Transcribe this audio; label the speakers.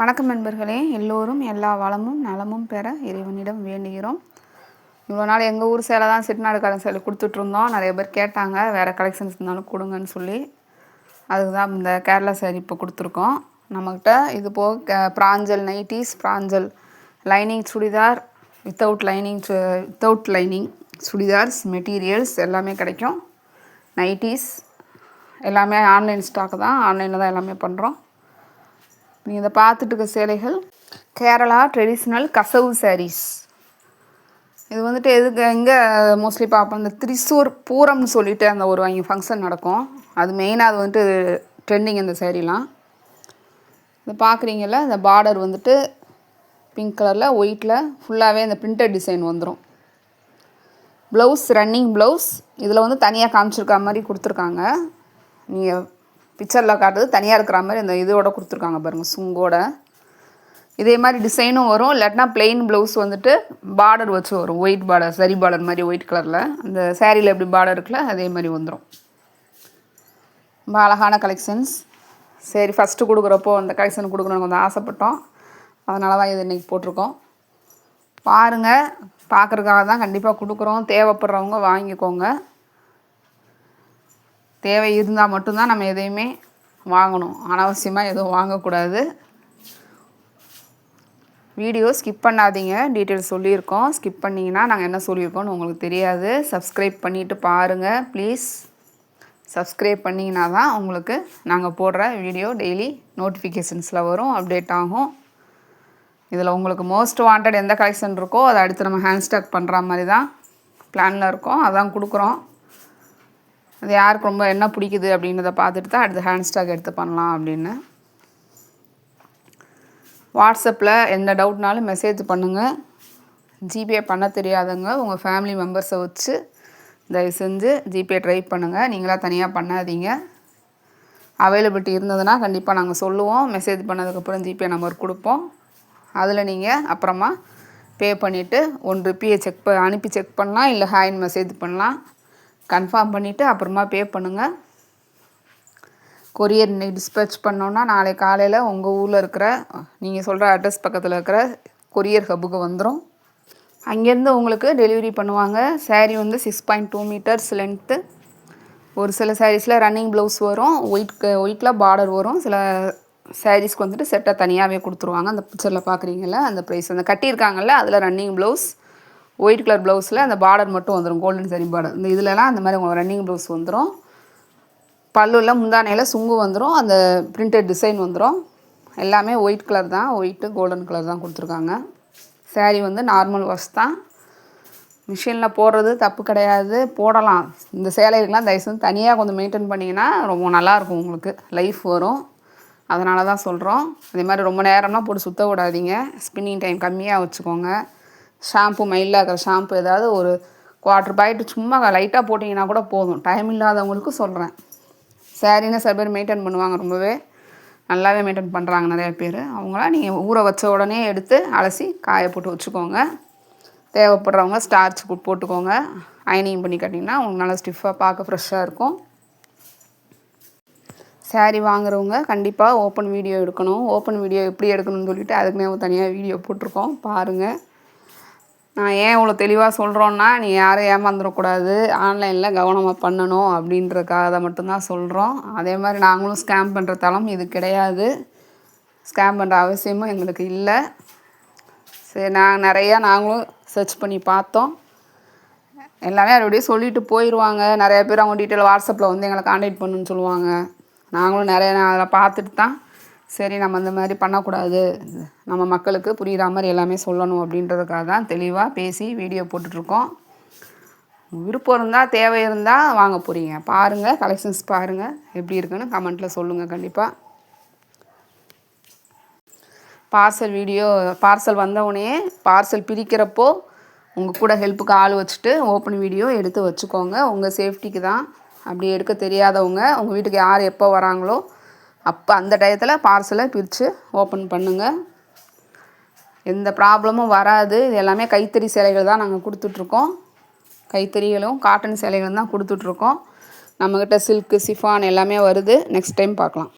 Speaker 1: வணக்கம் நண்பர்களே, எல்லோரும் எல்லா வளமும் நலமும் பெற இறைவனிடம் வேண்டுகிறோம். இவ்வளோ நாள் எங்கள் ஊர் சேலை தான் செட்டிநாடு காட்டன் சேலை கொடுத்துட்ருந்தோம். நிறைய பேர் கேட்டாங்க, வேறு கலெக்ஷன்ஸ் இருந்தாலும் கொடுங்கன்னு சொல்லி. அதுக்கு தான் இந்த கேரளா சேரீ இப்போ கொடுத்துருக்கோம். நம்மக்கிட்ட இது போக பிராஞ்சல் நைட்டிஸ், பிராஞ்சல் lining churidar, without lining churidars, materials எல்லாமே கிடைக்கும். நைட்டிஸ் எல்லாமே ஆன்லைன் ஸ்டாக்கு தான், ஆன்லைனில் தான் எல்லாமே பண்ணுறோம். நீங்கள் இதை பார்த்துட்டு இருக்க சேலைகள் கேரளா ட்ரெடிஷ்னல் கசவு சாரீஸ். இது வந்துட்டு எதுக்கு எங்கே மோஸ்ட்லி பார்ப்போம், இந்த திரிசூர் பூரம்னு சொல்லிட்டு அந்த ஒரு அங்கே ஃபங்க்ஷன் நடக்கும். அது மெயினாக அது வந்துட்டு ட்ரெண்டிங் இந்த சேரீலாம். இதை பார்க்குறீங்கள, இந்த பார்டர் வந்துட்டு பிங்க் கலரில் ஒயிட்டில் ஃபுல்லாகவே இந்த பிரிண்டட் டிசைன் வந்துடும். Blouse running blouse. இதில் வந்து தனியாக காமிச்சிருக்கா மாதிரி கொடுத்துருக்காங்க. நீங்கள் பிக்சரில் காட்டுறது தனியாக இருக்கிற மாதிரி இந்த இதோட கொடுத்துருக்காங்க பாருங்கள், சுங்கோட. இதே மாதிரி டிசைனும் வரும். இல்லாட்டினா பிளெயின் ப்ளவுஸ் வந்துட்டு பார்டர் வச்சு வரும், ஒயிட் பார்டர், சரி பார்டர் மாதிரி ஒயிட் கலரில். அந்த சேரீயில் எப்படி பார்டர் இருக்குல்ல அதே மாதிரி வந்துடும். ரொம்ப அழகான கலெக்ஷன்ஸ். சரி, ஃபஸ்ட்டு கொடுக்குறப்போ அந்த கலெக்ஷன் கொடுக்கணும்னு கொஞ்சம் ஆசைப்பட்டோம். அதனால தான் இது இன்றைக்கி போட்டிருக்கோம். பாருங்கள், பார்க்குறதுக்காக தான் கண்டிப்பாக கொடுக்குறோம். தேவைப்படுறவங்க வாங்கிக்கோங்க. தேவை இருந்தால் மட்டும்தான் நம்ம எதையுமே வாங்கணும், அனாவசியமாக எதுவும் வாங்கக்கூடாது. வீடியோ ஸ்கிப் பண்ணாதீங்க, டீட்டெயில்ஸ் சொல்லியிருக்கோம். ஸ்கிப் பண்ணிங்கன்னா நாங்கள் என்ன சொல்லியிருக்கோன்னு உங்களுக்கு தெரியாது. சப்ஸ்கிரைப் பண்ணிவிட்டு பாருங்கள் ப்ளீஸ். சப்ஸ்கிரைப் பண்ணிங்கன்னா தான் உங்களுக்கு நாங்கள் போடுற வீடியோ டெய்லி நோட்டிஃபிகேஷன்ஸில் வரும், அப்டேட் ஆகும். இதில் உங்களுக்கு மோஸ்ட் வாண்டட் எந்த கலெக்ஷன் இருக்கோ அதை அடுத்து நம்ம ஹேண்ட் ஸ்டாக் பண்ணுற மாதிரி தான் பிளானில் இருக்கோம். அதான் கொடுக்குறோம். அது யாருக்கு ரொம்ப என்ன பிடிக்குது அப்படின்றத பார்த்துட்டு தான் அடுத்து ஹேண்ட் ஸ்டாக் எடுத்து பண்ணலாம் அப்படின்னு. வாட்ஸ்அப்பில் எந்த டவுட்னாலும் மெசேஜ் பண்ணுங்கள். ஜிபே பண்ண தெரியாதவங்க உங்கள் ஃபேமிலி மெம்பர்ஸை வச்சு தயவு செஞ்சு ஜிபே ட்ரை பண்ணுங்கள். நீங்களாக தனியாக பண்ணாதீங்க. அவைலபிலிட்டி இருந்ததுன்னா கண்டிப்பாக நாங்கள் சொல்லுவோம். மெசேஜ் பண்ணதுக்கப்புறம் ஜிபே நம்பர் கொடுப்போம். அதில் நீங்கள் அப்புறமா பே பண்ணிவிட்டு ₹1 அனுப்பி செக் பண்ணலாம், இல்லை ஹாய்ன்னு மெசேஜ் பண்ணலாம். கன்ஃபார்ம் பண்ணிவிட்டு அப்புறமா பே பண்ணுங்கள். கொரியர் இன்னைக்கு டிஸ்பேச் பண்ணோன்னா நாளை காலையில் உங்கள் ஊரில் இருக்கிற நீங்கள் சொல்கிற அட்ரஸ் பக்கத்தில் இருக்கிற கொரியர் ஹப்புக்கு வந்துடும். அங்கேருந்து உங்களுக்கு டெலிவரி பண்ணுவாங்க. சேரீ வந்து 6.2 மீட்டர்ஸ் லென்த்து. ஒரு சில சாரீஸில் ரன்னிங் ப்ளவுஸ் வரும், ஒயிட்டில் பார்டர் வரும். சில சாரீஸ்க்கு வந்துட்டு செட்டாக தனியாகவே கொடுத்துருவாங்க. அந்த பிக்சரில் பார்க்குறீங்கள அந்த ப்ரைஸ், அந்த கட்டியிருக்காங்கல்ல அதில் ரன்னிங் ப்ளவுஸ் ஒயிட் கலர் ப்ளவுஸில் அந்த பார்டர் மட்டும் வந்துடும், கோல்டன் சரி பார்டர். இந்த இதிலலாம் அந்த மாதிரி உங்களுக்கு ரன்னிங் ப்ளவுஸ் வந்துடும். பல்லுவில் முந்தானையில் சுங்கு வந்துடும், அந்த பிரிண்டட் டிசைன் வந்துடும். எல்லாமே ஒயிட் கலர் தான், ஒயிட்டு கோல்டன் கலர் தான் கொடுத்துருக்காங்க. சேரீ வந்து நார்மல் வாஷ் தான். மிஷினில் போடுறது தப்பு கிடையாது, போடலாம். இந்த சேலைகள்லாம் தயவுசெய்து தனியாக கொஞ்சம் மெயின்டைன் பண்ணிங்கன்னா ரொம்ப நல்லாயிருக்கும், உங்களுக்கு லைஃப் வரும். அதனால தான் சொல்கிறோம். அதே மாதிரி ரொம்ப நேரம்லாம் போட்டு சுற்ற விடாதீங்க. ஸ்பின்னிங் டைம் கம்மியாக வச்சுக்கோங்க. ஷாம்பு மைல்டாக இருக்கிற ஷாம்பு ஏதாவது ஒரு குவார்ட்டர் பாக்கெட்டு சும்மா லைட்டாக போட்டிங்கன்னா கூட போதும். டைம் இல்லாதவங்களுக்கு சொல்கிறேன். சேரீனா சில பேர் மெயின்டைன் பண்ணுவாங்க, ரொம்பவே நல்லாவே மெயின்டைன் பண்ணுறாங்க நிறைய பேர். அவங்களாம் நீங்கள் ஊற வச்ச உடனே எடுத்து அலசி காய போட்டு வச்சுக்கோங்க. தேவைப்படுறவங்க ஸ்டார்ச் போட்டுக்கோங்க. அயனிங் பண்ணி கட்டிங்கன்னா உங்களுக்கு நல்லா ஸ்டிஃபாக பார்க்க ஃப்ரெஷ்ஷாக இருக்கும். சேரீ வாங்குறவங்க கண்டிப்பாக ஓப்பன் வீடியோ எடுக்கணும். ஓப்பன் வீடியோ எப்படி எடுக்கணும்னு சொல்லிவிட்டு அதுக்குன்னே தனியாக வீடியோ போட்டிருக்கோம், பாருங்கள். நான் ஏன் இவ்வளோ தெளிவாக சொல்கிறோன்னா, நீ யாரும் ஏமாந்துடக்கூடாது, ஆன்லைனில் கவனமாக பண்ணணும் அப்படின்றதுக்காக மட்டும்தான் சொல்கிறோம். அதே மாதிரி நாங்களும் ஸ்கேம் பண்ணுற தளம் இது கிடையாது. ஸ்கேம் பண்ணுற அவசியமும் எங்களுக்கு இல்லை. சரி, நாங்களும் சர்ச் பண்ணி பார்த்தோம். எல்லாமே அப்படியே சொல்லிட்டு போயிடுவாங்க. நிறைய பேர் அவங்க டீட்டெயில் வாட்ஸ்அப்பில் வந்து எங்களை கான்டாக்ட் பண்ணுன்னு சொல்லுவாங்க. நாங்களும் அதில் பார்த்துட்டு தான் சரி நம்ம இந்த மாதிரி பண்ணக்கூடாது, நம்ம மக்களுக்கு புரிகிற மாதிரி எல்லாமே சொல்லணும் அப்படின்றதுக்காக தான் தெளிவாக பேசி வீடியோ போட்டுட்ருக்கோம். விருப்பம் இருந்தால் தேவை இருந்தால் வாங்க போகிறீங்க, பாருங்கள், கலெக்ஷன்ஸ் பாருங்கள், எப்படி இருக்குன்னு கமெண்ட்டில் சொல்லுங்கள். கண்டிப்பாக பார்சல் வந்தவுடனே பார்சல் பிரிக்கிறப்போ உங்கள் கூட ஹெல்ப்புக்கு ஆள் வச்சுட்டு ஓப்பன் வீடியோ எடுத்து வச்சுக்கோங்க. உங்கள் சேஃப்டிக்கு தான். அப்படி எடுக்க தெரியாதவங்க உங்கள் வீட்டுக்கு யார் எப்போ வராங்களோ அப்போ அந்த டயத்தில் பார்சலை பிரித்து ஓப்பன் பண்ணுங்கள். எந்த ப்ராப்ளமும் வராது. இது எல்லாமே கைத்தறி சேலைகள் தான் நாங்கள் கொடுத்துட்ருக்கோம். கைத்தறிகளும் காட்டன் சேலைகளும் தான் கொடுத்துட்ருக்கோம். நம்மக்கிட்ட சில்க்கு, சிஃபான் எல்லாமே வருது. நெக்ஸ்ட் டைம் பார்க்கலாம்.